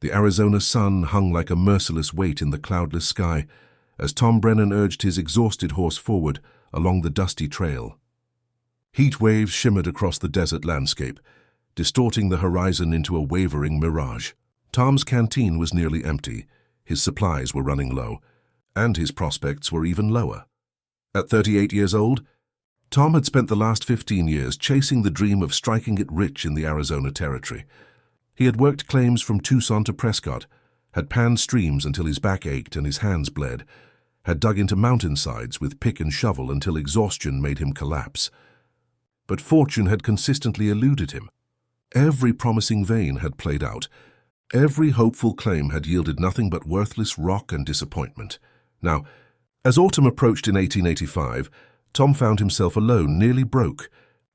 The Arizona sun hung like a merciless weight in the cloudless sky as Tom Brennan urged his exhausted horse forward along the dusty trail. Heat waves shimmered across the desert landscape, distorting the horizon into a wavering mirage. Tom's canteen was nearly empty, his supplies were running low, and his prospects were even lower. At 38 years old, Tom had spent the last 15 years chasing the dream of striking it rich in the Arizona Territory. He had worked claims from Tucson to Prescott, had panned streams until his back ached and his hands bled, had dug into mountainsides with pick and shovel until exhaustion made him collapse. But fortune had consistently eluded him. Every promising vein had played out. Every hopeful claim had yielded nothing but worthless rock and disappointment. Now, as autumn approached in 1885, Tom found himself alone, nearly broke,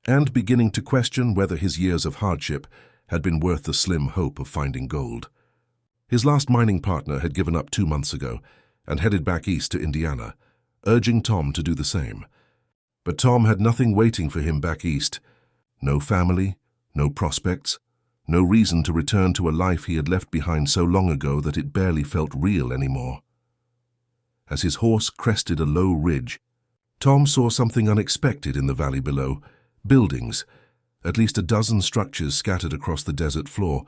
and beginning to question whether his years of hardship had been worth the slim hope of finding gold. His last mining partner had given up 2 months ago and headed back east to Indiana, urging Tom to do the same. But Tom had nothing waiting for him back east. No family, no prospects, no reason to return to a life he had left behind so long ago that it barely felt real anymore. As his horse crested a low ridge, Tom saw something unexpected in the valley below. Buildings, at least a dozen structures scattered across the desert floor,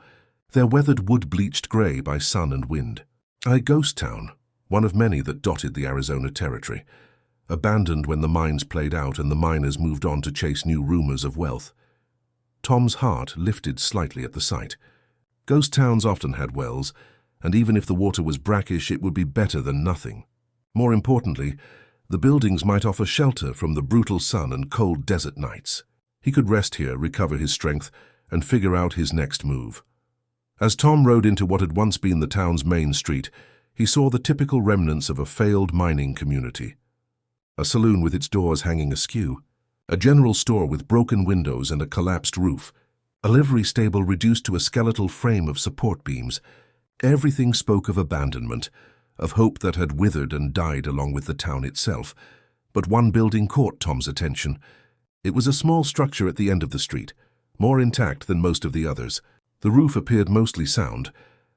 their weathered wood bleached gray by sun and wind. A ghost town, one of many that dotted the Arizona Territory, abandoned when the mines played out and the miners moved on to chase new rumors of wealth. Tom's heart lifted slightly at the sight. Ghost towns often had wells, and even if the water was brackish, it would be better than nothing. More importantly, the buildings might offer shelter from the brutal sun and cold desert nights. He could rest here, recover his strength, and figure out his next move. As Tom rode into what had once been the town's main street, he saw the typical remnants of a failed mining community. A saloon with its doors hanging askew, a general store with broken windows and a collapsed roof, a livery stable reduced to a skeletal frame of support beams. Everything spoke of abandonment, of hope that had withered and died along with the town itself. But one building caught Tom's attention. It was a small structure at the end of the street, more intact than most of the others. The roof appeared mostly sound,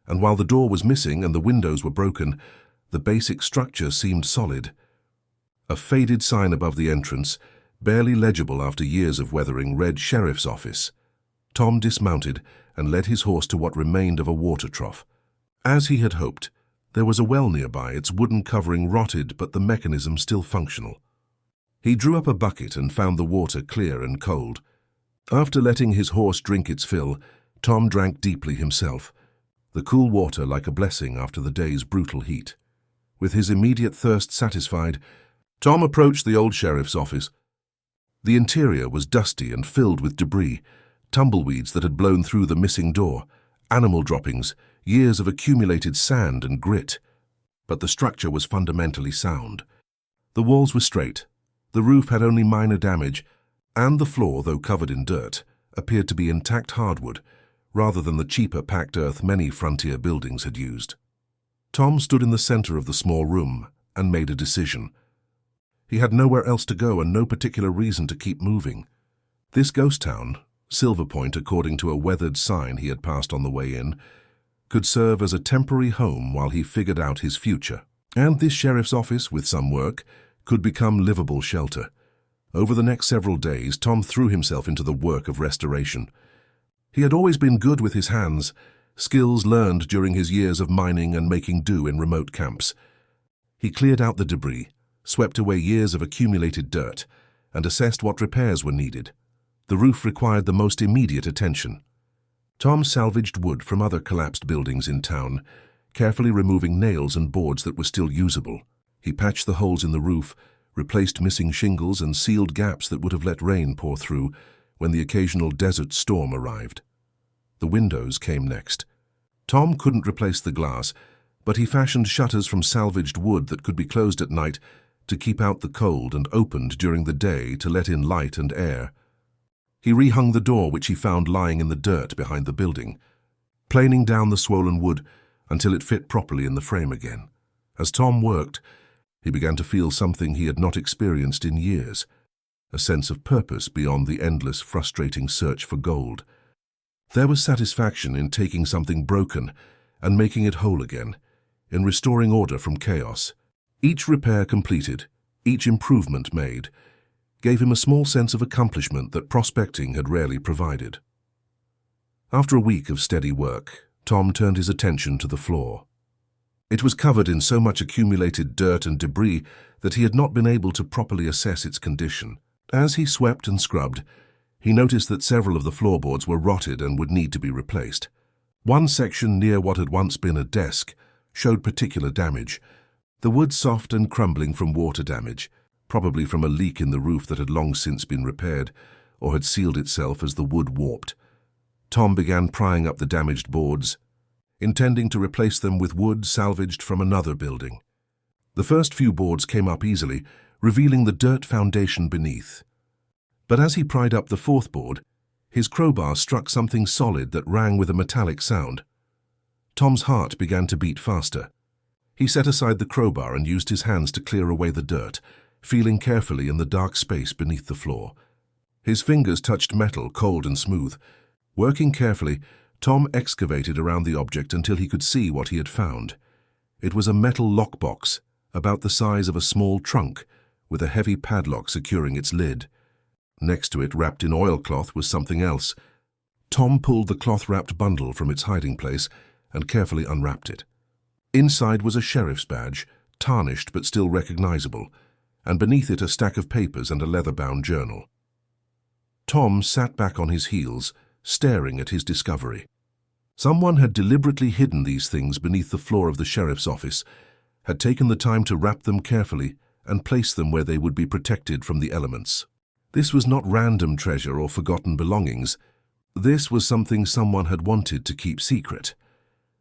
and while the door was missing and the windows were broken, the basic structure seemed solid. A faded sign above the entrance, barely legible after years of weathering, read Sheriff's Office. Tom dismounted and led his horse to what remained of a water trough. As he had hoped, there was a well nearby, its wooden covering rotted but the mechanism still functional. He drew up a bucket and found the water clear and cold. After letting his horse drink its fill, Tom drank deeply himself, the cool water like a blessing after the day's brutal heat. With his immediate thirst satisfied, Tom approached the old sheriff's office. The interior was dusty and filled with debris, tumbleweeds that had blown through the missing door, animal droppings, years of accumulated sand and grit. But the structure was fundamentally sound. The walls were straight, the roof had only minor damage, and the floor, though covered in dirt, appeared to be intact hardwood, rather than the cheaper packed earth many frontier buildings had used. Tom stood in the center of the small room and made a decision. He had nowhere else to go and no particular reason to keep moving. This ghost town, Silver Point according to a weathered sign he had passed on the way in, could serve as a temporary home while he figured out his future. And this sheriff's office, with some work, could become livable shelter. Over the next several days, Tom threw himself into the work of restoration. He had always been good with his hands, skills learned during his years of mining and making do in remote camps. He cleared out the debris, swept away years of accumulated dirt, and assessed what repairs were needed. The roof required the most immediate attention. Tom salvaged wood from other collapsed buildings in town, carefully removing nails and boards that were still usable. He patched the holes in the roof, replaced missing shingles and sealed gaps that would have let rain pour through when the occasional desert storm arrived. The windows came next. Tom couldn't replace the glass, but he fashioned shutters from salvaged wood that could be closed at night to keep out the cold and opened during the day to let in light and air. He rehung the door which he found lying in the dirt behind the building, planing down the swollen wood until it fit properly in the frame again. As Tom worked, he began to feel something he had not experienced in years, a sense of purpose beyond the endless, frustrating search for gold. There was satisfaction in taking something broken and making it whole again, in restoring order from chaos. Each repair completed, each improvement made, gave him a small sense of accomplishment that prospecting had rarely provided. After a week of steady work, Tom turned his attention to the floor. It was covered in so much accumulated dirt and debris that he had not been able to properly assess its condition. As he swept and scrubbed, he noticed that several of the floorboards were rotted and would need to be replaced. One section near what had once been a desk showed particular damage, the wood soft and crumbling from water damage, probably from a leak in the roof that had long since been repaired or had sealed itself as the wood warped. Tom began prying up the damaged boards, intending to replace them with wood salvaged from another building. The first few boards came up easily, revealing the dirt foundation beneath. But as he pried up the fourth board, his crowbar struck something solid that rang with a metallic sound. Tom's heart began to beat faster. He set aside the crowbar and used his hands to clear away the dirt, feeling carefully in the dark space beneath the floor. His fingers touched metal, cold and smooth. Working carefully, Tom excavated around the object until he could see what he had found. It was a metal lockbox, about the size of a small trunk, with a heavy padlock securing its lid. Next to it, wrapped in oilcloth, was something else. Tom pulled the cloth-wrapped bundle from its hiding place and carefully unwrapped it. Inside was a sheriff's badge, tarnished but still recognizable, and beneath it a stack of papers and a leather-bound journal. Tom sat back on his heels, staring at his discovery. Someone had deliberately hidden these things beneath the floor of the sheriff's office, had taken the time to wrap them carefully and place them where they would be protected from the elements. This was not random treasure or forgotten belongings. This was something someone had wanted to keep secret.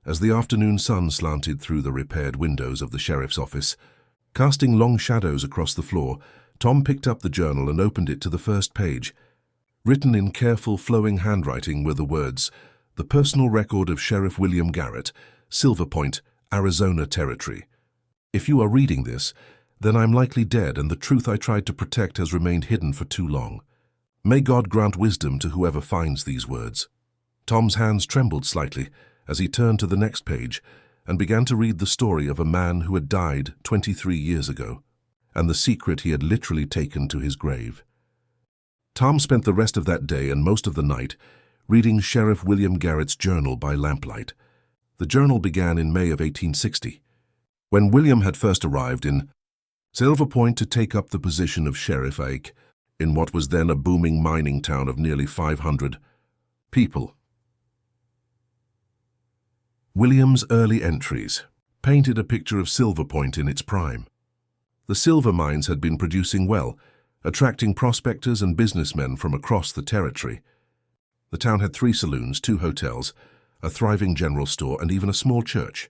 As the afternoon sun slanted through the repaired windows of the sheriff's office, casting long shadows across the floor, Tom picked up the journal and opened it to the first page. Written in careful, flowing handwriting were the words, "The personal record of Sheriff William Garrett, Silver Point, Arizona Territory. If you are reading this, then I'm likely dead and the truth I tried to protect has remained hidden for too long. May God grant wisdom to whoever finds these words." Tom's hands trembled slightly as he turned to the next page and began to read the story of a man who had died 23 years ago, and the secret he had literally taken to his grave. Tom spent the rest of that day and most of the night reading Sheriff William Garrett's journal by lamplight. The journal began in May of 1860, when William had first arrived in Silver Point to take up the position of Sheriff Ike in what was then a booming mining town of nearly 500 people. William's early entries painted a picture of Silver Point in its prime. The silver mines had been producing well, attracting prospectors and businessmen from across the territory. The town had 3 saloons, 2 hotels, a thriving general store, and even a small church.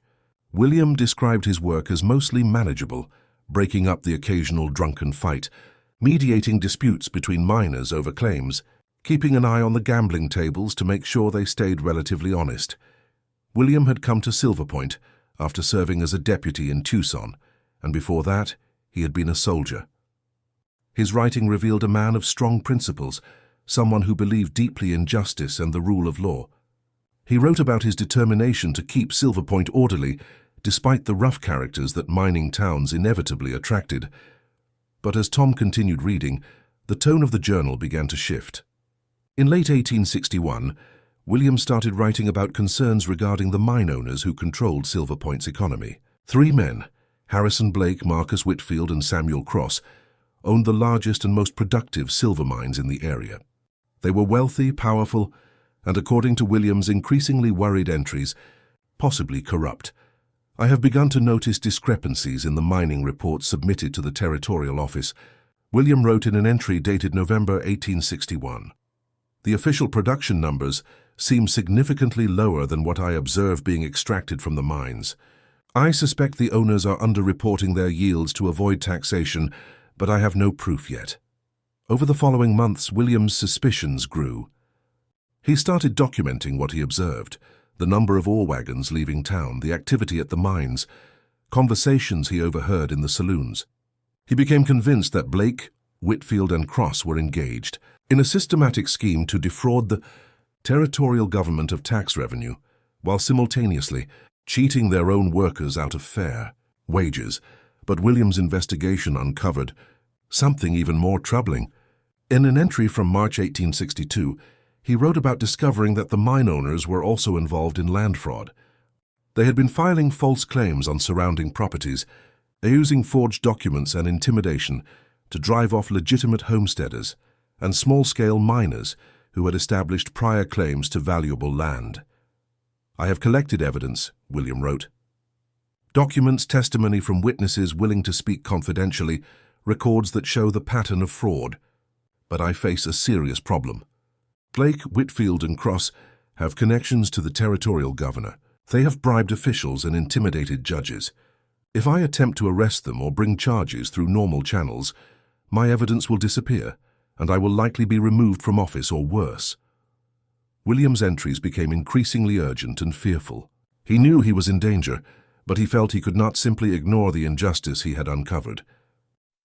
William described his work as mostly manageable, breaking up the occasional drunken fight, mediating disputes between miners over claims, keeping an eye on the gambling tables to make sure they stayed relatively honest. William had come to Silver Point after serving as a deputy in Tucson, and before that, he had been a soldier. His writing revealed a man of strong principles, someone who believed deeply in justice and the rule of law. He wrote about his determination to keep Silver Point orderly, despite the rough characters that mining towns inevitably attracted. But as Tom continued reading, the tone of the journal began to shift. In late 1861, William started writing about concerns regarding the mine owners who controlled Silver Point's economy. 3 men, Harrison Blake, Marcus Whitfield, and Samuel Cross, owned the largest and most productive silver mines in the area. They were wealthy, powerful, and according to William's increasingly worried entries, possibly corrupt. I have begun to notice discrepancies in the mining reports submitted to the territorial office, William wrote in an entry dated November 1861. The official production numbers seem significantly lower than what I observe being extracted from the mines. I suspect the owners are underreporting their yields to avoid taxation, but I have no proof yet. Over the following months, William's suspicions grew. He started documenting what he observed, the number of ore wagons leaving town, the activity at the mines, conversations he overheard in the saloons. He became convinced that Blake, Whitfield, and Cross were engaged in a systematic scheme to defraud the territorial government of tax revenue, while simultaneously cheating their own workers out of fair wages. But William's investigation uncovered something even more troubling. In an entry from March 1862, he wrote about discovering that the mine owners were also involved in land fraud. They had been filing false claims on surrounding properties, using forged documents and intimidation to drive off legitimate homesteaders and small-scale miners who had established prior claims to valuable land. "I have collected evidence," William wrote. "Documents, testimony from witnesses willing to speak confidentially, records that show the pattern of fraud. But I face a serious problem. Blake, Whitfield, and Cross have connections to the territorial governor. They have bribed officials and intimidated judges. If I attempt to arrest them or bring charges through normal channels, my evidence will disappear, and I will likely be removed from office or worse." William's entries became increasingly urgent and fearful. He knew he was in danger, but he felt he could not simply ignore the injustice he had uncovered.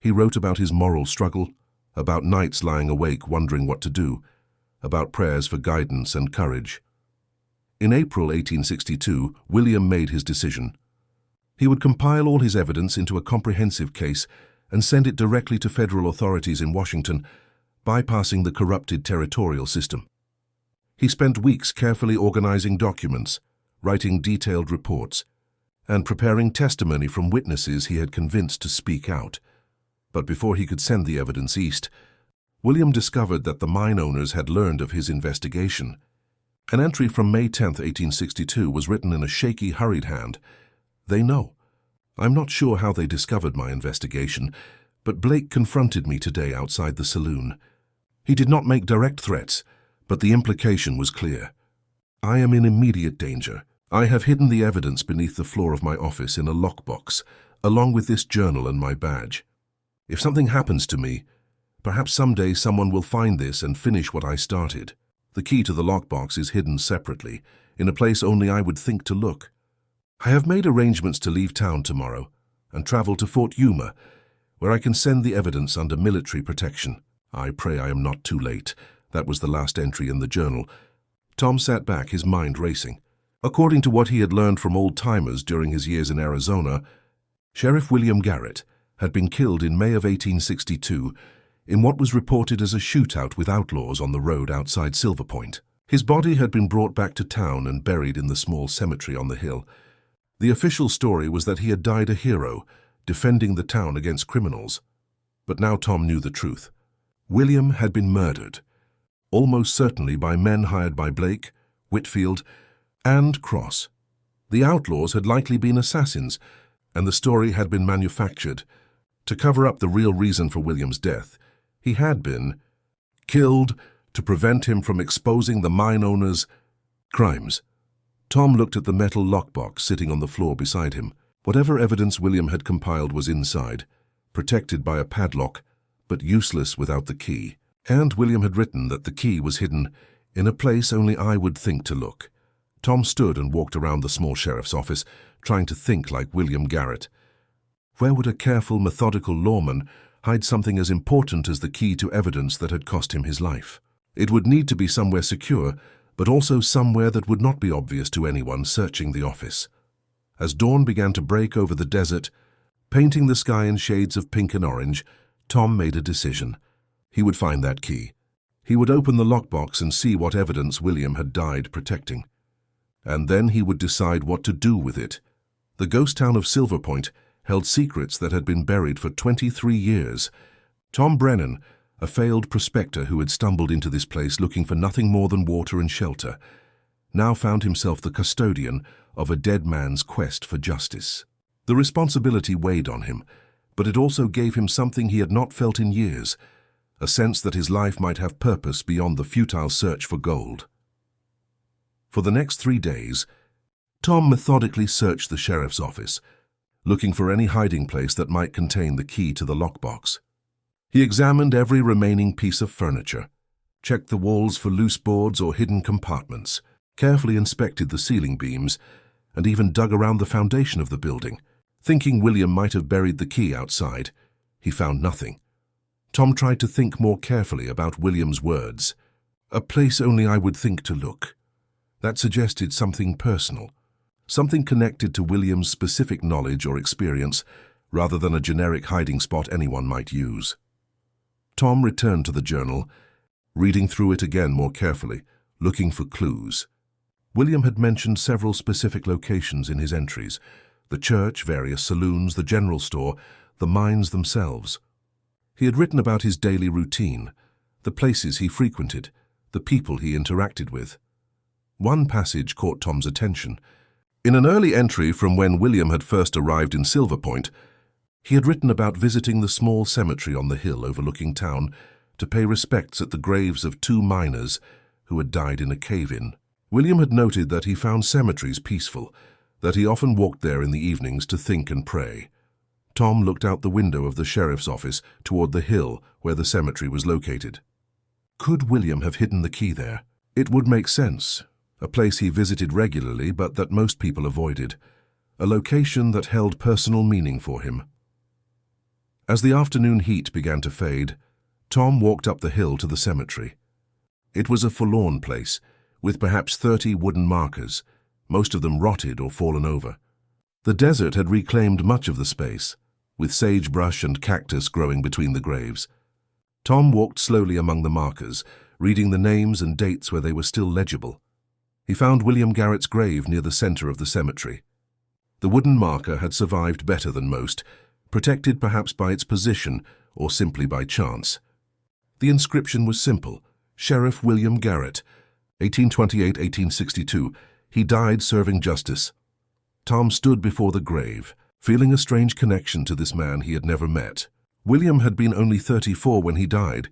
He wrote about his moral struggle, about nights lying awake wondering what to do, about prayers for guidance and courage. In April 1862, William made his decision. He would compile all his evidence into a comprehensive case and send it directly to federal authorities in Washington, bypassing the corrupted territorial system. He spent weeks carefully organizing documents, writing detailed reports, and preparing testimony from witnesses he had convinced to speak out. But before he could send the evidence east, William discovered that the mine owners had learned of his investigation. An entry from May 10, 1862 was written in a shaky, hurried hand. "They know. I'm not sure how they discovered my investigation, but Blake confronted me today outside the saloon. He did not make direct threats, but the implication was clear. I am in immediate danger. I have hidden the evidence beneath the floor of my office in a lockbox, along with this journal and my badge. If something happens to me, perhaps someday someone will find this and finish what I started. The key to the lockbox is hidden separately, in a place only I would think to look. I have made arrangements to leave town tomorrow and travel to Fort Yuma, where I can send the evidence under military protection. I pray I am not too late." That was the last entry in the journal. Tom sat back, his mind racing. According to what he had learned from old-timers during his years in Arizona, Sheriff William Garrett had been killed in May of 1862 in what was reported as a shootout with outlaws on the road outside Silver Point. His body had been brought back to town and buried in the small cemetery on the hill. The official story was that he had died a hero, defending the town against criminals. But now Tom knew the truth. William had been murdered, almost certainly by men hired by Blake, Whitfield, and Cross. The outlaws had likely been assassins, and the story had been manufactured. To cover up the real reason for William's death, he had been killed to prevent him from exposing the mine owners' crimes. Tom looked at the metal lockbox sitting on the floor beside him. Whatever evidence William had compiled was inside, protected by a padlock, but useless without the key. And William had written that the key was hidden in a place only I would think to look. Tom stood and walked around the small sheriff's office, trying to think like William Garrett. Where would a careful, methodical lawman hide something as important as the key to evidence that had cost him his life? It would need to be somewhere secure, but also somewhere that would not be obvious to anyone searching the office. As dawn began to break over the desert, painting the sky in shades of pink and orange, Tom made a decision. He would find that key. He would open the lockbox and see what evidence William had died protecting. And then he would decide what to do with it. The ghost town of Silver Point held secrets that had been buried for 23 years. Tom Brennan, a failed prospector who had stumbled into this place looking for nothing more than water and shelter, now found himself the custodian of a dead man's quest for justice. The responsibility weighed on him, but it also gave him something he had not felt in years, a sense that his life might have purpose beyond the futile search for gold. For the next 3 days, Tom methodically searched the sheriff's office, looking for any hiding place that might contain the key to the lockbox. He examined every remaining piece of furniture, checked the walls for loose boards or hidden compartments, carefully inspected the ceiling beams, and even dug around the foundation of the building. Thinking William might have buried the key outside, he found nothing. Tom tried to think more carefully about William's words. A place only I would think to look. That suggested something personal, something connected to William's specific knowledge or experience rather than a generic hiding spot anyone might use. Tom returned to the journal, reading through it again more carefully, looking for clues. William had mentioned several specific locations in his entries: the church, various saloons, the general store, the mines themselves. He had written about his daily routine, the places he frequented, the people he interacted with. One passage caught Tom's attention. In an early entry from when William had first arrived in Silver Point, he had written about visiting the small cemetery on the hill overlooking town to pay respects at the graves of 2 miners who had died in a cave-in. William had noted that he found cemeteries peaceful, that he often walked there in the evenings to think and pray. Tom looked out the window of the sheriff's office toward the hill where the cemetery was located. Could William have hidden the key there? It would make sense. A place he visited regularly but that most people avoided. A location that held personal meaning for him. As the afternoon heat began to fade, Tom walked up the hill to the cemetery. It was a forlorn place, with perhaps 30 wooden markers, most of them rotted or fallen over. The desert had reclaimed much of the space, with sagebrush and cactus growing between the graves. Tom walked slowly among the markers, reading the names and dates where they were still legible. He found William Garrett's grave near the center of the cemetery. The wooden marker had survived better than most, protected perhaps by its position or simply by chance. The inscription was simple: Sheriff William Garrett, 1828-1862. He died serving justice. Tom stood before the grave, feeling a strange connection to this man he had never met. William had been only 34 when he died,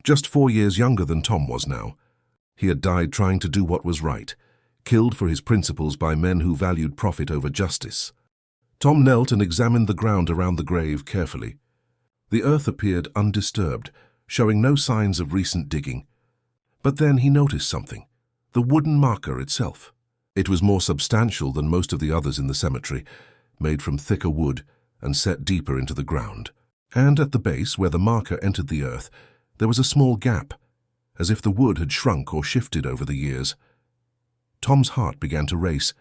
just 4 years younger than Tom was now. He had died trying to do what was right, killed for his principles by men who valued profit over justice. Tom knelt and examined the ground around the grave carefully. The earth appeared undisturbed, showing no signs of recent digging. But then he noticed something: the wooden marker itself. It was more substantial than most of the others in the cemetery, made from thicker wood and set deeper into the ground. And at the base, where the marker entered the earth, there was a small gap, as if the wood had shrunk or shifted over the years. Tom's heart began to race.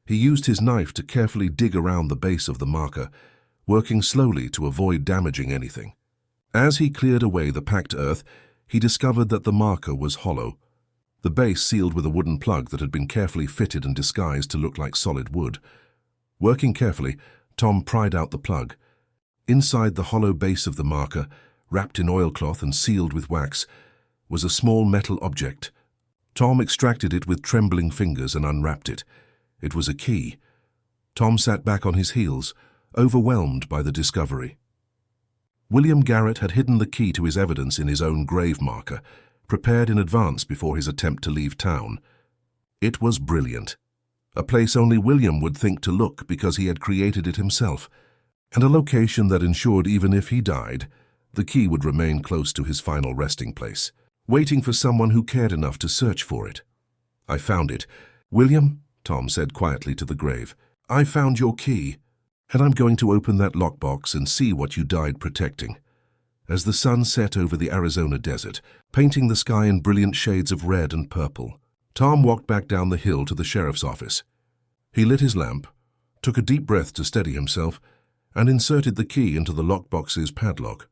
He used his knife to carefully dig around the base of the marker, working slowly to avoid damaging anything. As he cleared away the packed earth, he discovered that the marker was hollow, the base sealed with a wooden plug that had been carefully fitted and disguised to look like solid wood. Working carefully, Tom pried out the plug. Inside the hollow base of the marker, wrapped in oilcloth and sealed with wax, was a small metal object. Tom extracted it with trembling fingers and unwrapped it. It was a key. Tom sat back on his heels, overwhelmed by the discovery. William Garrett had hidden the key to his evidence in his own grave marker, prepared in advance before his attempt to leave town. It was brilliant. A place only William would think to look because he had created it himself, and a location that ensured even if he died, the key would remain close to his final resting place, waiting for someone who cared enough to search for it. "I found it. William," Tom said quietly to the grave, "I found your key, and I'm going to open that lockbox and see what you died protecting." As the sun set over the Arizona desert, painting the sky in brilliant shades of red and purple, Tom walked back down the hill to the sheriff's office. He lit his lamp, took a deep breath to steady himself, and inserted the key into the lockbox's padlock.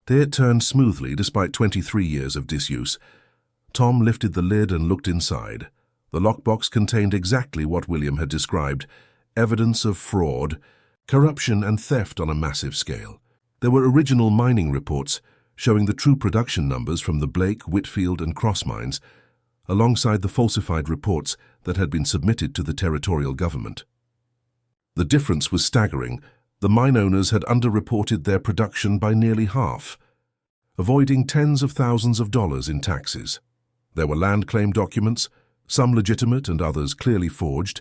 There it turned smoothly despite 23 years of disuse. Tom lifted the lid and looked inside. The lockbox contained exactly what William had described: evidence of fraud, corruption and theft on a massive scale. There were original mining reports showing the true production numbers from the Blake, Whitfield and Cross mines, alongside the falsified reports that had been submitted to the territorial government. The difference was staggering. The mine owners had underreported their production by nearly half, avoiding tens of thousands of dollars in taxes. There were land claim documents, some legitimate and others clearly forged,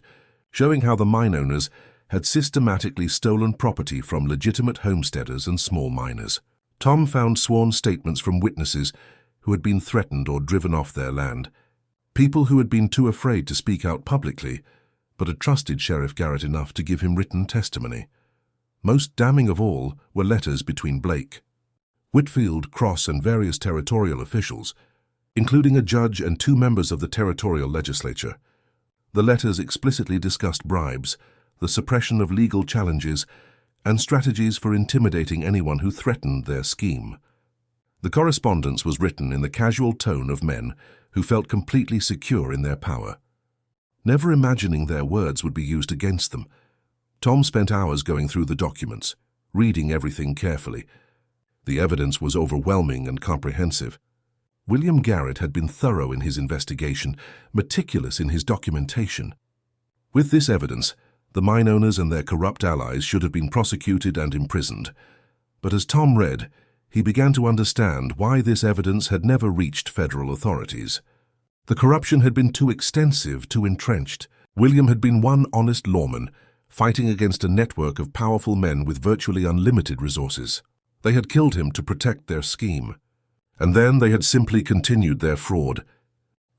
showing how the mine owners had systematically stolen property from legitimate homesteaders and small miners. Tom found sworn statements from witnesses who had been threatened or driven off their land, people who had been too afraid to speak out publicly, but had trusted Sheriff Garrett enough to give him written testimony. Most damning of all were letters between Blake, Whitfield, Cross, and various territorial officials, including a judge and 2 members of the territorial legislature. The letters explicitly discussed bribes, the suppression of legal challenges, and strategies for intimidating anyone who threatened their scheme. The correspondence was written in the casual tone of men who felt completely secure in their power. Never imagining their words would be used against them, Tom spent hours going through the documents, reading everything carefully. The evidence was overwhelming and comprehensive. William Garrett had been thorough in his investigation, meticulous in his documentation. With this evidence, the mine owners and their corrupt allies should have been prosecuted and imprisoned. But as Tom read, he began to understand why this evidence had never reached federal authorities. The corruption had been too extensive, too entrenched. William had been one honest lawman, fighting against a network of powerful men with virtually unlimited resources. They had killed him to protect their scheme. And then they had simply continued their fraud.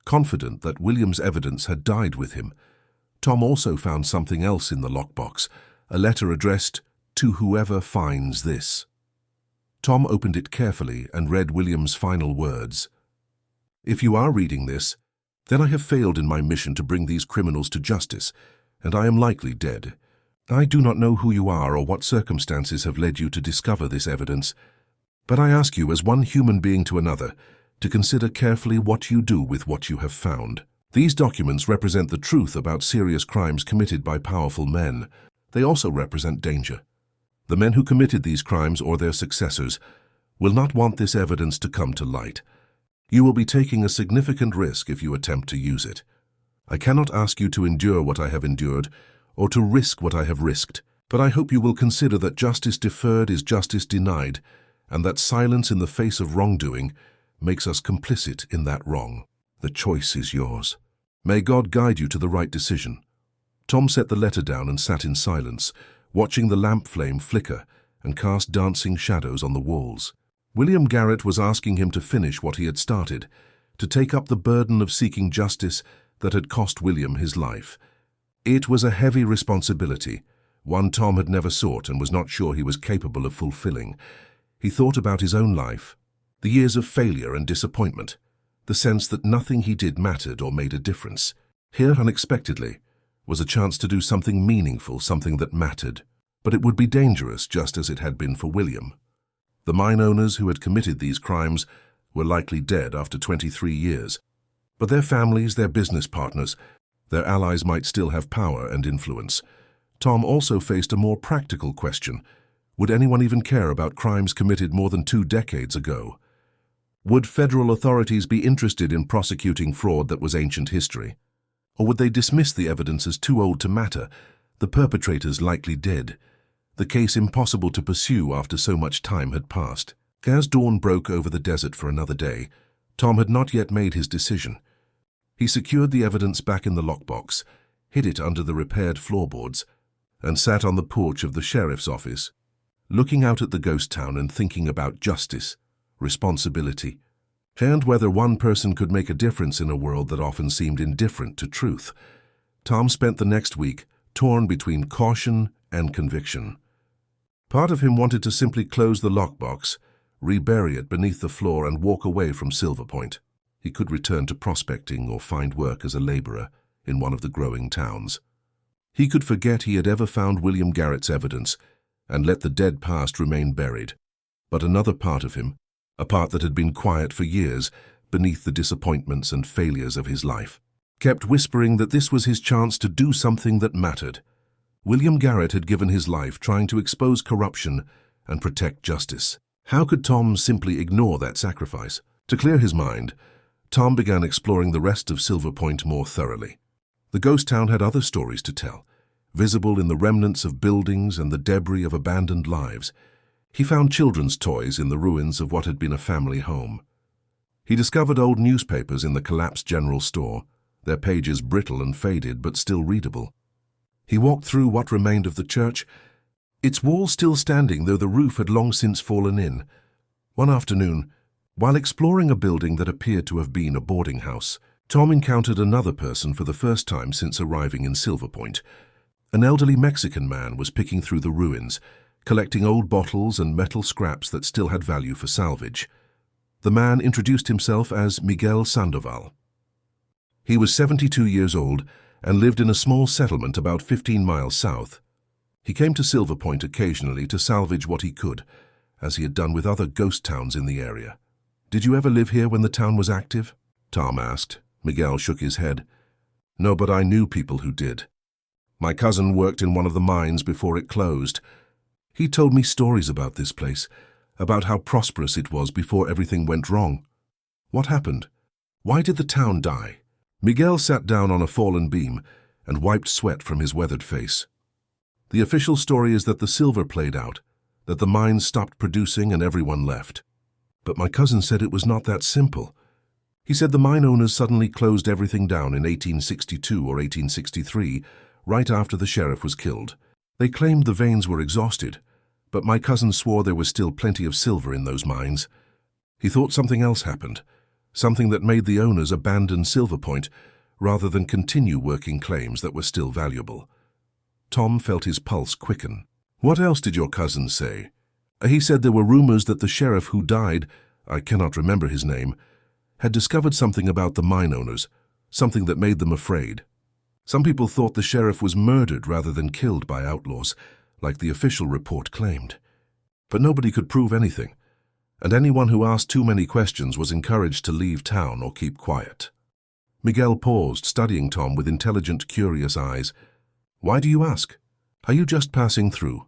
Confident that William's evidence had died with him, Tom also found something else in the lockbox, a letter addressed to whoever finds this. Tom opened it carefully and read William's final words. "If you are reading this, then I have failed in my mission to bring these criminals to justice, and I am likely dead. I do not know who you are or what circumstances have led you to discover this evidence, but I ask you as one human being to another to consider carefully what you do with what you have found. These documents represent the truth about serious crimes committed by powerful men. They also represent danger. The men who committed these crimes or their successors will not want this evidence to come to light. You will be taking a significant risk if you attempt to use it. I cannot ask you to endure what I have endured or to risk what I have risked, but I hope you will consider that justice deferred is justice denied, and that silence in the face of wrongdoing makes us complicit in that wrong. The choice is yours. May God guide you to the right decision." Tom set the letter down and sat in silence, watching the lamp flame flicker and cast dancing shadows on the walls. William Garrett was asking him to finish what he had started, to take up the burden of seeking justice that had cost William his life. It was a heavy responsibility, one Tom had never sought and was not sure he was capable of fulfilling. He thought about his own life, the years of failure and disappointment, the sense that nothing he did mattered or made a difference. Here, unexpectedly, was a chance to do something meaningful, something that mattered. But it would be dangerous, just as it had been for William. The mine owners who had committed these crimes were likely dead after 23 years. But their families, their business partners, their allies might still have power and influence. Tom also faced a more practical question. Would anyone even care about crimes committed more than 2 decades ago? Would federal authorities be interested in prosecuting fraud that was ancient history? Or would they dismiss the evidence as too old to matter, the perpetrators likely dead, the case impossible to pursue after so much time had passed? As dawn broke over the desert for another day, Tom had not yet made his decision. He secured the evidence back in the lockbox, hid it under the repaired floorboards, and sat on the porch of the sheriff's office, looking out at the ghost town and thinking about justice, responsibility, and whether one person could make a difference in a world that often seemed indifferent to truth. Tom spent the next week torn between caution and conviction. Part of him wanted to simply close the lockbox, rebury it beneath the floor, and walk away from Silver Point. He could return to prospecting or find work as a laborer in one of the growing towns. He could forget he had ever found William Garrett's evidence and let the dead past remain buried. But another part of him, a part that had been quiet for years beneath the disappointments and failures of his life, kept whispering that this was his chance to do something that mattered. William Garrett had given his life trying to expose corruption and protect justice. How could Tom simply ignore that sacrifice? To clear his mind, Tom began exploring the rest of Silver Point more thoroughly. The ghost town had other stories to tell, visible in the remnants of buildings and the debris of abandoned lives. He found children's toys in the ruins of what had been a family home. He discovered old newspapers in the collapsed general store, their pages brittle and faded but still readable. He walked through what remained of the church, its walls still standing though the roof had long since fallen in. One afternoon, while exploring a building that appeared to have been a boarding house, Tom encountered another person for the first time since arriving in Silver Point. An elderly Mexican man was picking through the ruins, collecting old bottles and metal scraps that still had value for salvage. The man introduced himself as Miguel Sandoval. He was 72 years old and lived in a small settlement about 15 miles south. He came to Silver Point occasionally to salvage what he could, as he had done with other ghost towns in the area. "Did you ever live here when the town was active?" Tom asked. Miguel shook his head. "No, but I knew people who did. My cousin worked in one of the mines before it closed. He told me stories about this place, about how prosperous it was before everything went wrong. What happened? Why did the town die?" Miguel sat down on a fallen beam and wiped sweat from his weathered face. "The official story is that the silver played out, that the mines stopped producing and everyone left. But my cousin said it was not that simple. He said the mine owners suddenly closed everything down in 1862 or 1863, right after the sheriff was killed. They claimed the veins were exhausted, but my cousin swore there was still plenty of silver in those mines. He thought something else happened, something that made the owners abandon Silver Point rather than continue working claims that were still valuable." Tom felt his pulse quicken. "What else did your cousin say?" "He said there were rumors that the sheriff who died, I cannot remember his name, had discovered something about the mine owners, something that made them afraid. Some people thought the sheriff was murdered rather than killed by outlaws, like the official report claimed. But nobody could prove anything, and anyone who asked too many questions was encouraged to leave town or keep quiet." Miguel paused, studying Tom with intelligent, curious eyes. "Why do you ask? Are you just passing through?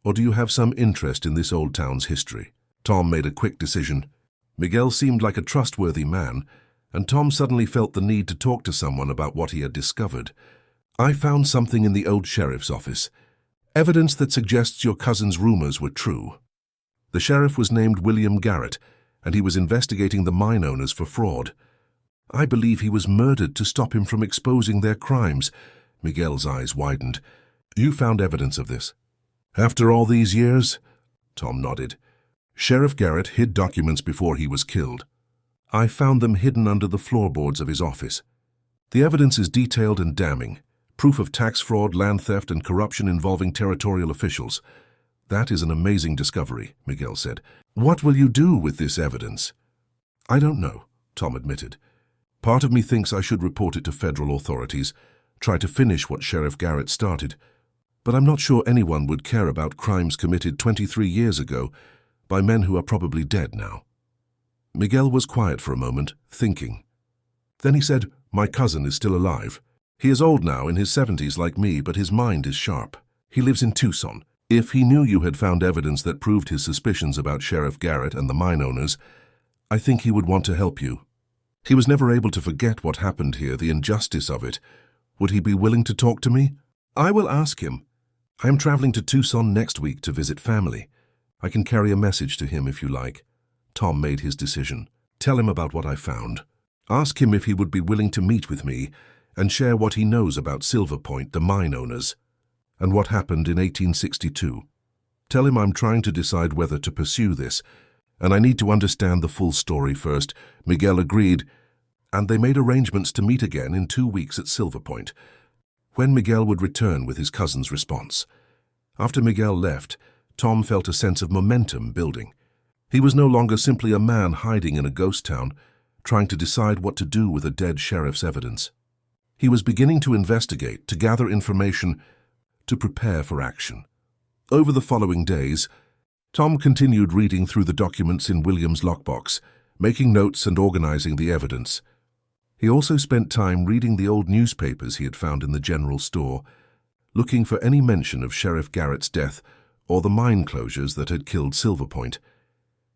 Or do you have some interest in this old town's history?" Tom made a quick decision. Miguel seemed like a trustworthy man, and Tom suddenly felt the need to talk to someone about what he had discovered. "I found something in the old sheriff's office. Evidence that suggests your cousin's rumors were true. The sheriff was named William Garrett, and he was investigating the mine owners for fraud. I believe he was murdered to stop him from exposing their crimes." Miguel's eyes widened. "You found evidence of this?" "After all these years?" Tom nodded. "Sheriff Garrett hid documents before he was killed. I found them hidden under the floorboards of his office. The evidence is detailed and damning. Proof of tax fraud, land theft, and corruption involving territorial officials. That is an amazing discovery," Miguel said. "What will you do with this evidence?" "I don't know," Tom admitted. "Part of me thinks I should report it to federal authorities, try to finish what Sheriff Garrett started. But I'm not sure anyone would care about crimes committed 23 years ago by men who are probably dead now." Miguel was quiet for a moment, thinking. Then he said, "My cousin is still alive. He is old now, in his 70s like me, but his mind is sharp. He lives in Tucson. If he knew you had found evidence that proved his suspicions about Sheriff Garrett and the mine owners, I think he would want to help you. He was never able to forget what happened here, the injustice of it. Would he be willing to talk to me?" "I will ask him. I am traveling to Tucson next week to visit family. I can carry a message to him if you like." Tom made his decision. "Tell him about what I found. Ask him if he would be willing to meet with me and share what he knows about Silver Point, the mine owners, and what happened in 1862. Tell him I'm trying to decide whether to pursue this, and I need to understand the full story first." Miguel agreed, and they made arrangements to meet again in 2 weeks at Silver Point, when Miguel would return with his cousin's response. After Miguel left, Tom felt a sense of momentum building. He was no longer simply a man hiding in a ghost town, trying to decide what to do with a dead sheriff's evidence. He was beginning to investigate, to gather information, to prepare for action. Over the following days, Tom continued reading through the documents in William's lockbox, making notes and organizing the evidence. He also spent time reading the old newspapers he had found in the general store, looking for any mention of Sheriff Garrett's death or the mine closures that had killed Silver Point.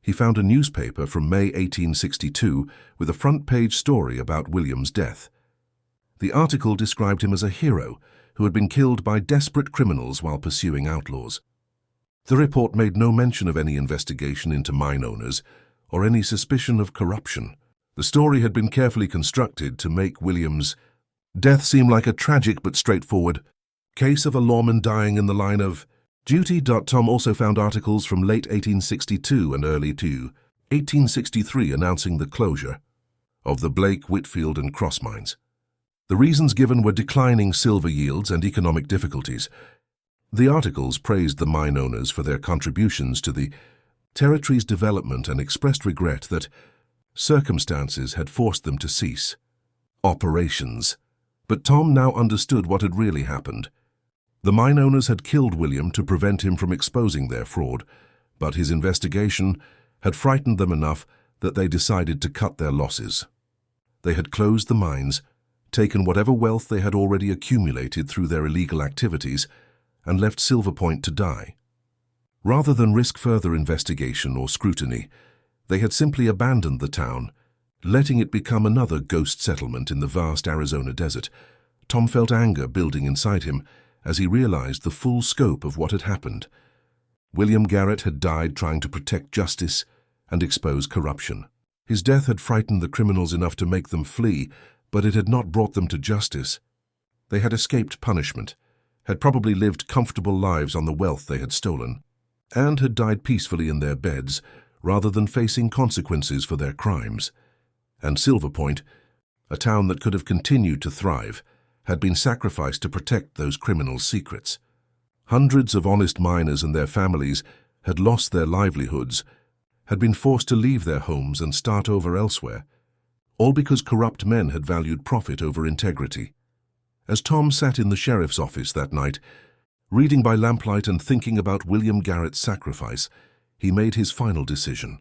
He found a newspaper from May 1862 with a front-page story about William's death. The article described him as a hero who had been killed by desperate criminals while pursuing outlaws. The report made no mention of any investigation into mine owners or any suspicion of corruption. The story had been carefully constructed to make William's death seem like a tragic but straightforward case of a lawman dying in the line of duty. Tom also found articles from late 1862 and early 1863 announcing the closure of the Blake, Whitfield, and Cross mines. The reasons given were declining silver yields and economic difficulties. The articles praised the mine owners for their contributions to the territory's development and expressed regret that circumstances had forced them to cease operations. But Tom now understood what had really happened. The mine owners had killed William to prevent him from exposing their fraud, but his investigation had frightened them enough that they decided to cut their losses. They had closed the mines, taken whatever wealth they had already accumulated through their illegal activities, and left Silver Point to die. Rather than risk further investigation or scrutiny, they had simply abandoned the town, letting it become another ghost settlement in the vast Arizona desert. Tom felt anger building inside him as he realized the full scope of what had happened. William Garrett had died trying to protect justice and expose corruption. His death had frightened the criminals enough to make them flee, but it had not brought them to justice. They had escaped punishment, had probably lived comfortable lives on the wealth they had stolen, and had died peacefully in their beds rather than facing consequences for their crimes. And Silver Point, a town that could have continued to thrive, had been sacrificed to protect those criminals' secrets. Hundreds of honest miners and their families had lost their livelihoods, had been forced to leave their homes and start over elsewhere, all because corrupt men had valued profit over integrity. As Tom sat in the sheriff's office that night, reading by lamplight and thinking about William Garrett's sacrifice, he made his final decision.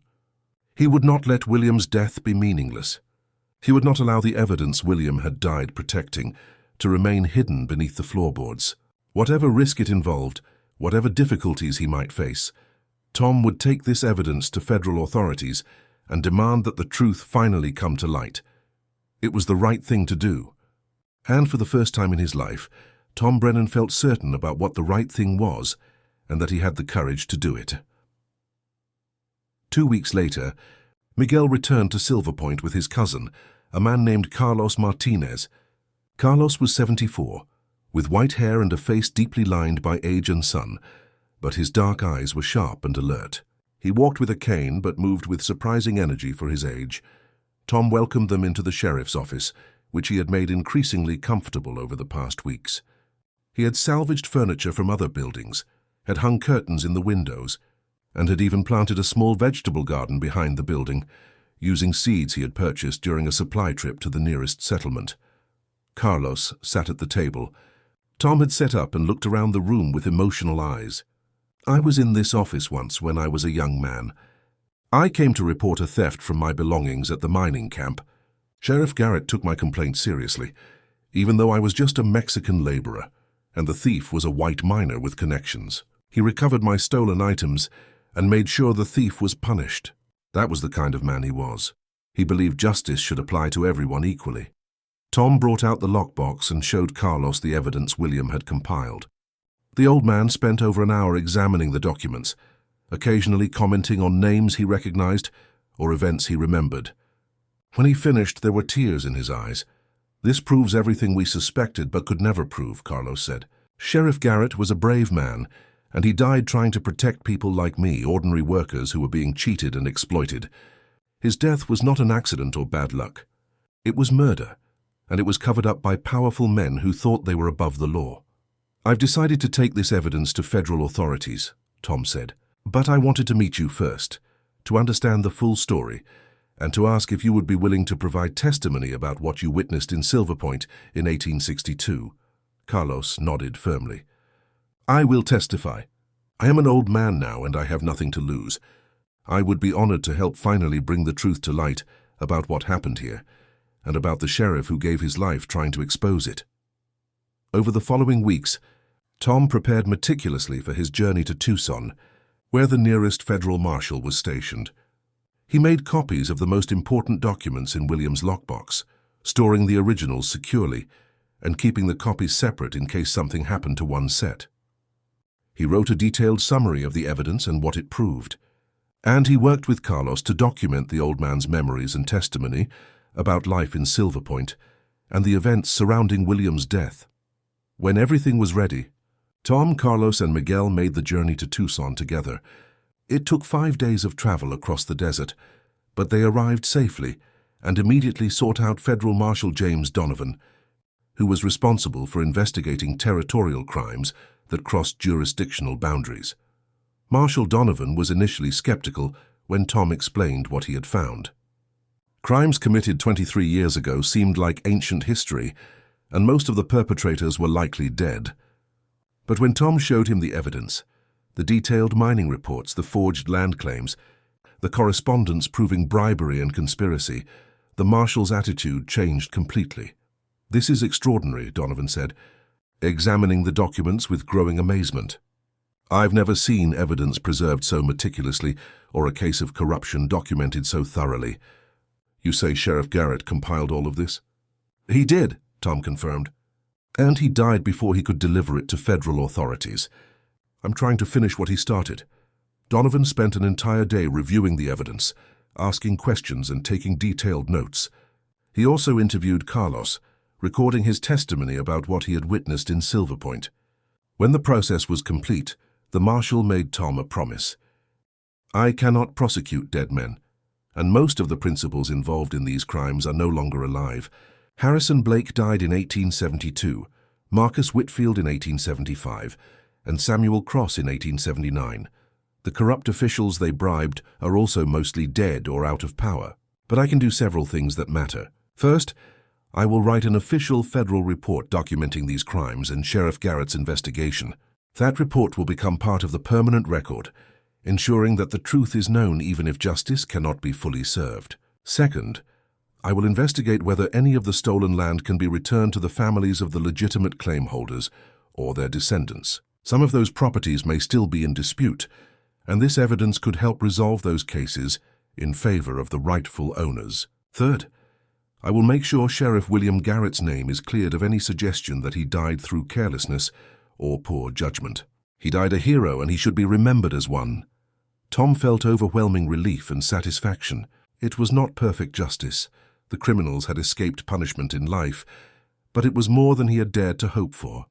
He would not let William's death be meaningless. He would not allow the evidence William had died protecting to remain hidden beneath the floorboards. Whatever risk it involved, whatever difficulties he might face, Tom would take this evidence to federal authorities and demand that the truth finally come to light. It was the right thing to do. And for the first time in his life, Tom Brennan felt certain about what the right thing was and that he had the courage to do it. 2 weeks later, Miguel returned to Silver Point with his cousin, a man named Carlos Martinez. Carlos was 74, with white hair and a face deeply lined by age and sun, but his dark eyes were sharp and alert. He walked with a cane but moved with surprising energy for his age. Tom welcomed them into the sheriff's office, which he had made increasingly comfortable over the past weeks. He had salvaged furniture from other buildings, had hung curtains in the windows, and had even planted a small vegetable garden behind the building, using seeds he had purchased during a supply trip to the nearest settlement. Carlos sat at the table. Tom had sat up and looked around the room with emotional eyes. "I was in this office once when I was a young man. I came to report a theft from my belongings at the mining camp. Sheriff Garrett took my complaint seriously, even though I was just a Mexican laborer, and the thief was a white miner with connections. He recovered my stolen items and made sure the thief was punished. That was the kind of man he was. He believed justice should apply to everyone equally." Tom brought out the lockbox and showed Carlos the evidence William had compiled. The old man spent over an hour examining the documents, occasionally commenting on names he recognized or events he remembered. When he finished, there were tears in his eyes. "This proves everything we suspected but could never prove," Carlos said. "Sheriff Garrett was a brave man, and he died trying to protect people like me, ordinary workers who were being cheated and exploited. His death was not an accident or bad luck. It was murder, and it was covered up by powerful men who thought they were above the law. I've decided to take this evidence to federal authorities," Tom said. "But I wanted to meet you first, to understand the full story, and to ask if you would be willing to provide testimony about what you witnessed in Silver Point in 1862. Carlos nodded firmly. "I will testify. I am an old man now and I have nothing to lose. I would be honored to help finally bring the truth to light about what happened here, and about the sheriff who gave his life trying to expose it." Over the following weeks, Tom prepared meticulously for his journey to Tucson, where the nearest federal marshal was stationed. He made copies of the most important documents in William's lockbox, storing the originals securely and keeping the copies separate in case something happened to one set. He wrote a detailed summary of the evidence and what it proved, and he worked with Carlos to document the old man's memories and testimony about life in Silver Point and the events surrounding William's death. When everything was ready, Tom, Carlos, and Miguel made the journey to Tucson together. It took 5 days of travel across the desert, but they arrived safely and immediately sought out Federal Marshal James Donovan, who was responsible for investigating territorial crimes that crossed jurisdictional boundaries. Marshal Donovan was initially skeptical when Tom explained what he had found. Crimes committed 23 years ago seemed like ancient history, and most of the perpetrators were likely dead. But when Tom showed him the evidence, the detailed mining reports, the forged land claims, the correspondence proving bribery and conspiracy, the marshal's attitude changed completely. "This is extraordinary," Donovan said, examining the documents with growing amazement. "I've never seen evidence preserved so meticulously or a case of corruption documented so thoroughly. You say Sheriff Garrett compiled all of this?" "He did," Tom confirmed. "And he died before he could deliver it to federal authorities. I'm trying to finish what he started." Donovan spent an entire day reviewing the evidence, asking questions and taking detailed notes. He also interviewed Carlos, recording his testimony about what he had witnessed in Silver Point. When the process was complete, the marshal made Tom a promise. "I cannot prosecute dead men, and most of the principals involved in these crimes are no longer alive. Harrison Blake died in 1872, Marcus Whitfield in 1875, and Samuel Cross in 1879. The corrupt officials they bribed are also mostly dead or out of power. But I can do several things that matter. First, I will write an official federal report documenting these crimes and Sheriff Garrett's investigation. That report will become part of the permanent record, ensuring that the truth is known even if justice cannot be fully served. Second, I will investigate whether any of the stolen land can be returned to the families of the legitimate claim holders or their descendants. Some of those properties may still be in dispute, and this evidence could help resolve those cases in favor of the rightful owners. Third, I will make sure Sheriff William Garrett's name is cleared of any suggestion that he died through carelessness or poor judgment. He died a hero and he should be remembered as one. Tom felt overwhelming relief and satisfaction. It was not perfect justice. The criminals had escaped punishment in life, but it was more than he had dared to hope for.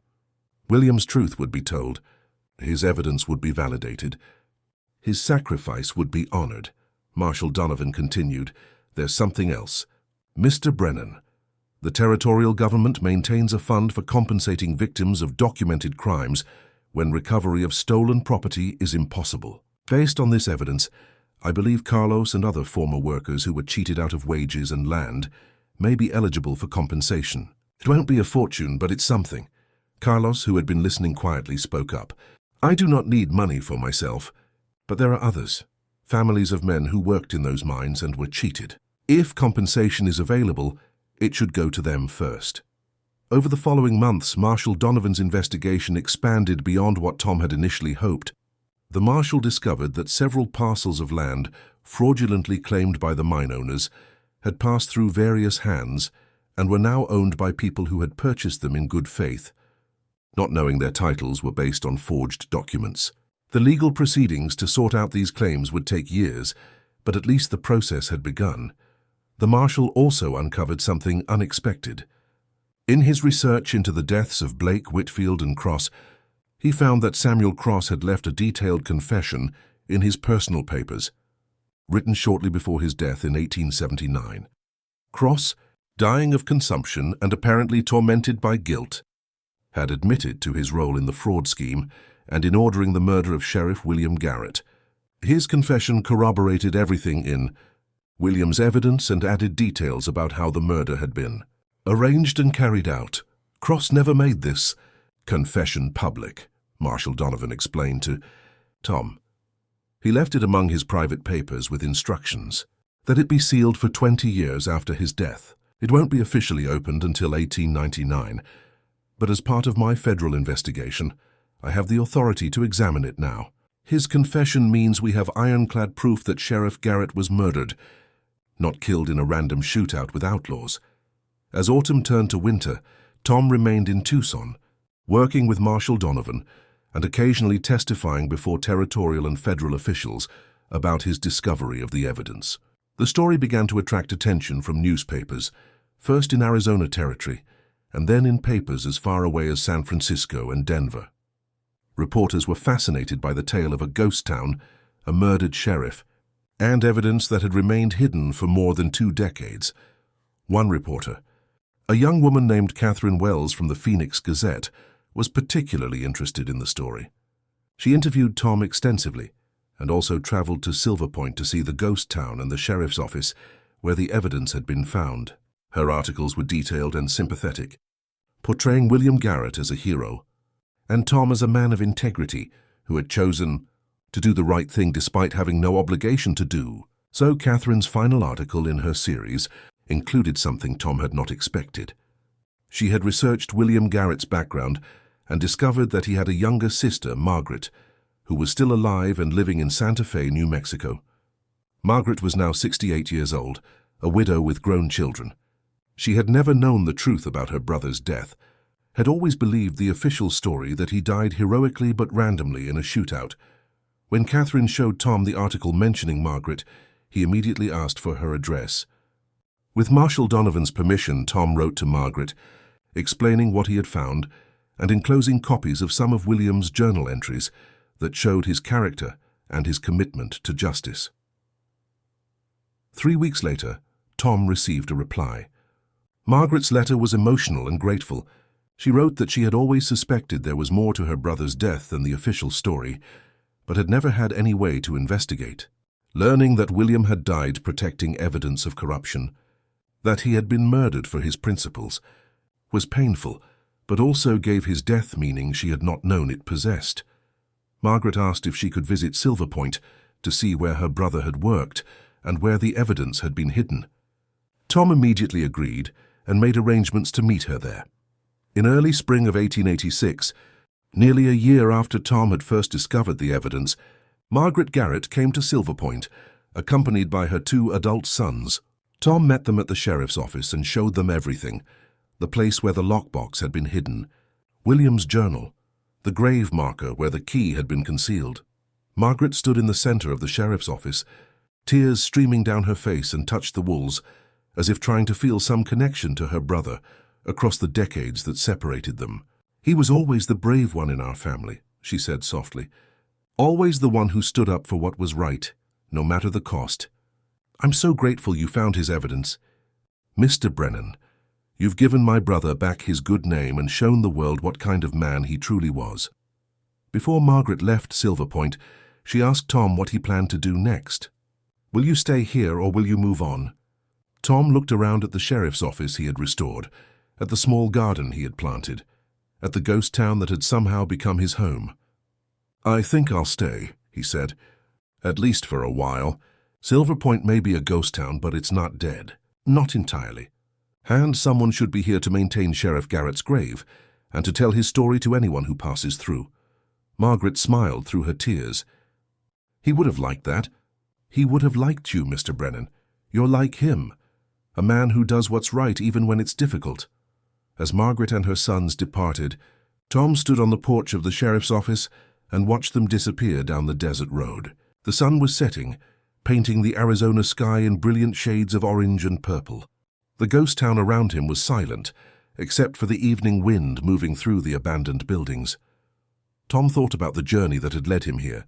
William's truth would be told. His evidence would be validated. His sacrifice would be honored. Marshal Donovan continued, "There's something else. Mr. Brennan, the territorial government maintains a fund for compensating victims of documented crimes when recovery of stolen property is impossible. Based on this evidence, I believe Carlos and other former workers who were cheated out of wages and land may be eligible for compensation. It won't be a fortune, but it's something." Carlos, who had been listening quietly, spoke up. "I do not need money for myself, but there are others, families of men who worked in those mines and were cheated. If compensation is available, it should go to them first." Over the following months, Marshal Donovan's investigation expanded beyond what Tom had initially hoped. The marshal discovered that several parcels of land, fraudulently claimed by the mine owners, had passed through various hands and were now owned by people who had purchased them in good faith, not knowing their titles were based on forged documents. The legal proceedings to sort out these claims would take years, but at least the process had begun. The marshal also uncovered something unexpected. In his research into the deaths of Blake, Whitfield, and Cross, he found that Samuel Cross had left a detailed confession in his personal papers, written shortly before his death in 1879. Cross, dying of consumption and apparently tormented by guilt, had admitted to his role in the fraud scheme and in ordering the murder of Sheriff William Garrett. His confession corroborated everything in William's evidence and added details about how the murder had been arranged and carried out. Cross never made this confession public, Marshal Donovan explained to Tom. He left it among his private papers with instructions that it be sealed for 20 years after his death. It won't be officially opened until 1899, but as part of my federal investigation, I have the authority to examine it now. His confession means we have ironclad proof that Sheriff Garrett was murdered, not killed in a random shootout with outlaws. As autumn turned to winter, Tom remained in Tucson, working with Marshal Donovan and occasionally testifying before territorial and federal officials about his discovery of the evidence. The story began to attract attention from newspapers, first in Arizona Territory, and then in papers as far away as San Francisco and Denver. Reporters were fascinated by the tale of a ghost town, a murdered sheriff, and evidence that had remained hidden for more than 2 decades. One reporter, a young woman named Catherine Wells from the Phoenix Gazette, was particularly interested in the story. She interviewed Tom extensively and also traveled to Silver Point to see the ghost town and the sheriff's office where the evidence had been found. Her articles were detailed and sympathetic, portraying William Garrett as a hero, and Tom as a man of integrity who had chosen to do the right thing despite having no obligation to do. So Catherine's final article in her series included something Tom had not expected. She had researched William Garrett's background and discovered that he had a younger sister, Margaret, who was still alive and living in Santa Fe, New Mexico. Margaret was now 68 years old, a widow with grown children. She had never known the truth about her brother's death, had always believed the official story that he died heroically but randomly in a shootout. When Catherine showed Tom the article mentioning Margaret, he immediately asked for her address. With Marshal Donovan's permission, Tom wrote to Margaret, explaining what he had found and enclosing copies of some of William's journal entries that showed his character and his commitment to justice. 3 weeks later, Tom received a reply. Margaret's letter was emotional and grateful. She wrote that she had always suspected there was more to her brother's death than the official story, but had never had any way to investigate. Learning that William had died protecting evidence of corruption, that he had been murdered for his principles, was painful, but also gave his death meaning she had not known it possessed. Margaret asked if she could visit Silver Point to see where her brother had worked and where the evidence had been hidden. Tom immediately agreed and made arrangements to meet her there. In early spring of 1886, nearly a year after Tom had first discovered the evidence, Margaret Garrett came to Silver Point, accompanied by her 2 adult sons. Tom met them at the sheriff's office and showed them everything: the place where the lockbox had been hidden, William's journal, the grave marker where the key had been concealed. Margaret stood in the center of the sheriff's office, tears streaming down her face, and touched the walls, as if trying to feel some connection to her brother across the decades that separated them. "He was always the brave one in our family," she said softly. "Always the one who stood up for what was right, no matter the cost. I'm so grateful you found his evidence. Mr. Brennan, you've given my brother back his good name and shown the world what kind of man he truly was." Before Margaret left Silver Point, she asked Tom what he planned to do next. "Will you stay here or will you move on?" Tom looked around at the sheriff's office he had restored, at the small garden he had planted, at the ghost town that had somehow become his home. "I think I'll stay," he said, "at least for a while. Silver Point may be a ghost town, but it's not dead. Not entirely. And someone should be here to maintain Sheriff Garrett's grave and to tell his story to anyone who passes through." Margaret smiled through her tears. "He would have liked that. He would have liked you, Mr. Brennan. You're like him, a man who does what's right even when it's difficult." As Margaret and her sons departed, Tom stood on the porch of the sheriff's office and watched them disappear down the desert road. The sun was setting, painting the Arizona sky in brilliant shades of orange and purple. The ghost town around him was silent, except for the evening wind moving through the abandoned buildings. Tom thought about the journey that had led him here,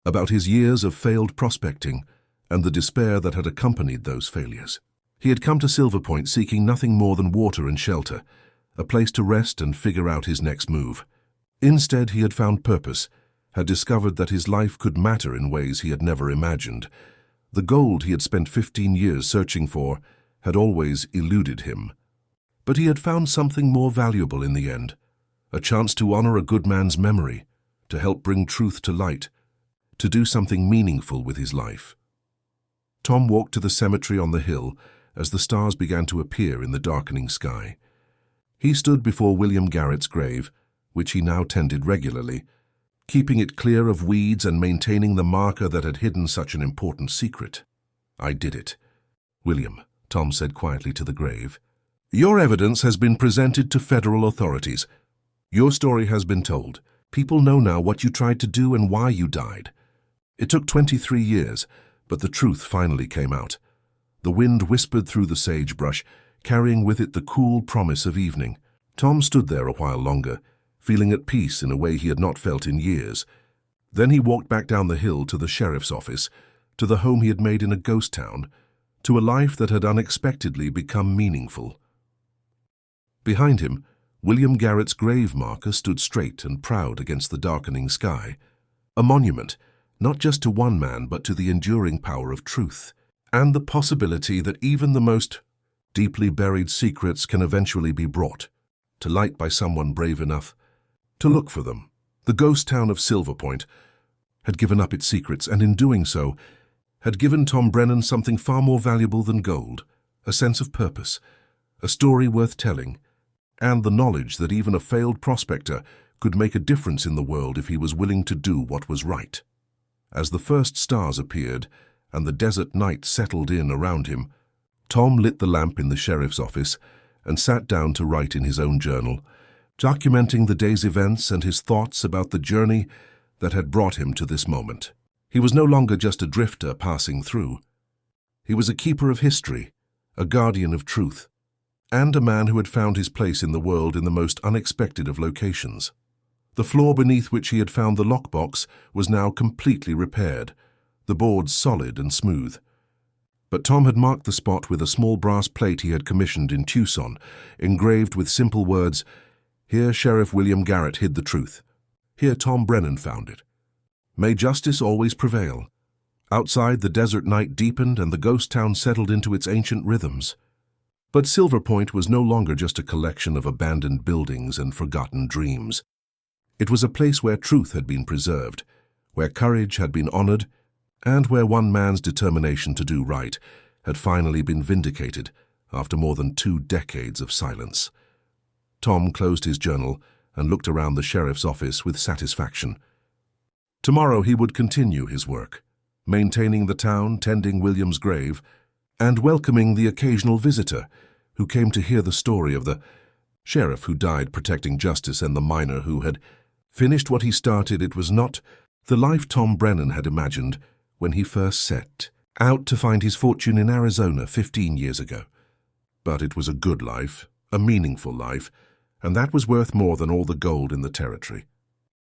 about his years of failed prospecting and the despair that had accompanied those failures. He had come to Silver Point seeking nothing more than water and shelter, a place to rest and figure out his next move. Instead, he had found purpose, had discovered that his life could matter in ways he had never imagined. The gold he had spent 15 years searching for had always eluded him. But he had found something more valuable in the end, a chance to honor a good man's memory, to help bring truth to light, to do something meaningful with his life. Tom walked to the cemetery on the hill as the stars began to appear in the darkening sky. He stood before William Garrett's grave, which he now tended regularly, keeping it clear of weeds and maintaining the marker that had hidden such an important secret. "I did it. William," Tom said quietly to the grave. "Your evidence has been presented to federal authorities. Your story has been told. People know now what you tried to do and why you died. It took 23 years, but the truth finally came out." The wind whispered through the sagebrush, carrying with it the cool promise of evening. Tom stood there a while longer, feeling at peace in a way he had not felt in years. Then he walked back down the hill to the sheriff's office, to the home he had made in a ghost town, to a life that had unexpectedly become meaningful. Behind him, William Garrett's grave marker stood straight and proud against the darkening sky, a monument, not just to one man but to the enduring power of truth, and the possibility that even the most deeply buried secrets can eventually be brought to light by someone brave enough to look for them. The ghost town of Silver Point had given up its secrets, and in doing so, had given Tom Brennan something far more valuable than gold: a sense of purpose, a story worth telling, and the knowledge that even a failed prospector could make a difference in the world if he was willing to do what was right. As the first stars appeared and the desert night settled in around him, Tom lit the lamp in the sheriff's office and sat down to write in his own journal, documenting the day's events and his thoughts about the journey that had brought him to this moment. He was no longer just a drifter passing through. He was a keeper of history, a guardian of truth, and a man who had found his place in the world in the most unexpected of locations. The floor beneath which he had found the lockbox was now completely repaired, the boards solid and smooth. But Tom had marked the spot with a small brass plate he had commissioned in Tucson, engraved with simple words, "Here Sheriff William Garrett hid the truth. Here Tom Brennan found it. May justice always prevail." Outside, the desert night deepened and the ghost town settled into its ancient rhythms. But Silver Point was no longer just a collection of abandoned buildings and forgotten dreams. It was a place where truth had been preserved, where courage had been honored, and where one man's determination to do right had finally been vindicated after more than 2 decades of silence. Tom closed his journal and looked around the sheriff's office with satisfaction. Tomorrow he would continue his work, maintaining the town, tending William's grave, and welcoming the occasional visitor who came to hear the story of the sheriff who died protecting justice and the miner who had finished what he started. It was not the life Tom Brennan had imagined when he first set out to find his fortune in Arizona 15 years ago. But it was a good life, a meaningful life, and that was worth more than all the gold in the territory.